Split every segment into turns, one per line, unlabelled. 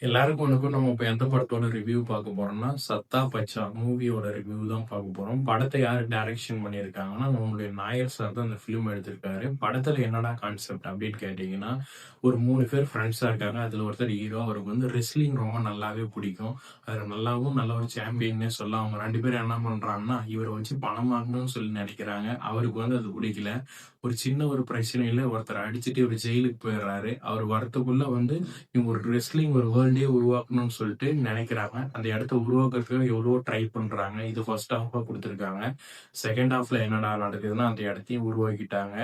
எல்லாருக்கும் வணக்கம். நம்ம இப்ப எந்த படத்தோட ரிவ்யூ பார்க்க போறோம்னா, சத்தா பச்சா மூவியோட ரிவ்யூ தான் பார்க்க போறோம். படத்த யாரு டைரக்ஷன் பண்ணியிருக்காங்கன்னா, நம்மளுடைய நாயர் சார் தான் இந்த ஃபிலிம் எடுத்திருக்காரு. படத்துல என்னடா கான்செப்ட் அப்படின்னு கேட்டீங்கன்னா, ஒரு 3 பேர் ஃப்ரெண்ட்ஸா இருக்காங்க. அதுல ஒருத்தர் ஹீரோ. அவருக்கு வந்து ரெஸ்லிங் ரொம்ப நல்லாவே பிடிக்கும். அதுல நல்ல ஒரு சாம்பியன்னே சொல்லலாம். அவங்க 2 பேரும் என்ன பண்றாங்கன்னா, இவர வச்சு பணமாக்கணும்னு சொல்லி நெனைக்கிறாங்க. அவருக்கு வந்து அது பிடிக்கல. ஒரு சின்ன ஒரு பிரச்சனையில ஒருத்தர அடிச்சுட்டு இவரு ஜெயிலுக்கு போயிடுறாரு. அவர் வரத்துக்குள்ள வந்து இவங்க ஒரு ரெஸ்லிங் ஒரு வேர்ல்டே உருவாக்கணும்னு சொல்லிட்டு நினைக்கிறாங்க. அந்த இடத்த உருவாக்குறதுக்கு எவ்வளவோ ட்ரை பண்றாங்க. இது ஃபர்ஸ்ட் ஹாஃபா குடுத்துருக்காங்க. செகண்ட் ஹாஃப்ல என்னடா நடக்குதுன்னா, அந்த இடத்தையும் உருவாக்கிட்டாங்க.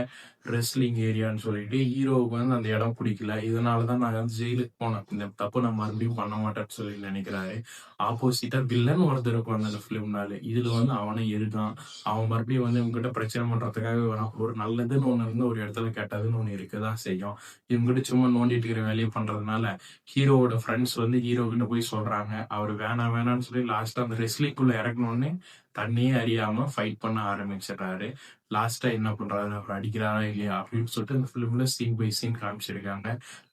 ரெஸ்லிங் ஏரியான்னு சொல்லிட்டு ஹீரோவுக்கு வந்து அந்த இடம் பிடிக்கல. இதனால தான் நான் வந்து ஜெயிலுக்கு போனேன். இந்த தப்பு நான் மறுபடியும் பண்ண மாட்டேன்னு சொல்லி நினைக்கிறாரு. ஆப்போசிட்டா வில்லன் ஒருத்தர் இருப்பாங்க அந்த ஃபிலிம்னாலே. இதுல வந்து அவனே இருக்கான். அவன் மறுபடியும் வந்து இவங்ககிட்ட பிரச்சனை பண்றதுக்காக வரான். ஒரு நல்லதுன்னு ஒண்ணு இருந்து ஒரு இடத்துல கெட்டதுன்னு ஒண்ணு இருக்கதான் செய்யும். இவங்ககிட்ட சும்மா நோண்டிட்டு இருக்கிற வேலைய பண்றதுனால ஹீரோவோட ஃப்ரெண்ட்ஸ் வந்து ஹீரோ கிட்ட போய் சொல்றாங்க. அவரு வேணாம் வேணாம்னு சொல்லி லாஸ்ட்டா அந்த ரெஸ்லிங்குள்ள இறங்குனோனே தன்னையே அறியாம ஃபைட் பண்ண ஆரம்பிச்சுடுறாரு. லாஸ்ட்டா என்ன பண்றாரு? அவர அடிக்கிறாரா இல்லையா? அப்படின்னு சொல்லிட்டு அந்த ஃபிலிம்ல சீன் பை சீன் காமிச்சிருக்காங்க.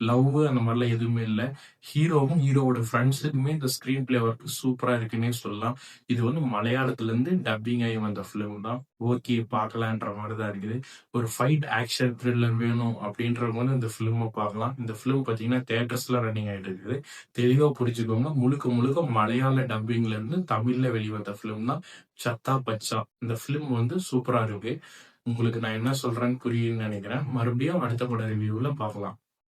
லவ் அந்த மாரிலாம் எதுவுமே இல்ல. ஹீரோவும் ஹீரோவோட ஃப்ரெண்ட்ஸுக்குமே இந்த ஸ்கிரீன் பிளே ஒர்க் சூப்பரா இருக்குன்னே சொல்லலாம். இது வந்து மலையாளத்துல இருந்து டப்பிங் ஆகி வந்த ஃபிலிம் தான். ஓகே பார்க்கலான்ற மாரி தான் இருக்குது. ஒரு ஃபைட் ஆக்ஷன் த்ரில்லர் வேணும் அப்படின்றவங்க வந்து இந்த ஃபிலிம பார்க்கலாம். இந்த ஃபிலிம் பார்த்தீங்கன்னா தியேட்டர்ஸ்ல ரன்னிங் ஆயிட்டு இருக்குது. தெளிவா புரிஞ்சுக்கோங்க. முழுக்க முழுக்க மலையாள டப்பிங்ல இருந்து தமிழ்ல வெளிவந்த ஃபிலிம் தான் சத்தா பச்சா. இந்த ஃபிலிம் வந்து சூப்பரா இருக்கு. உங்களுக்கு நான் என்ன சொல்றேன்னு புரியும்னு நெனைக்கிறேன். மறுபடியும் அடுத்த பட ரிவ்யூல பார்க்கலாம்.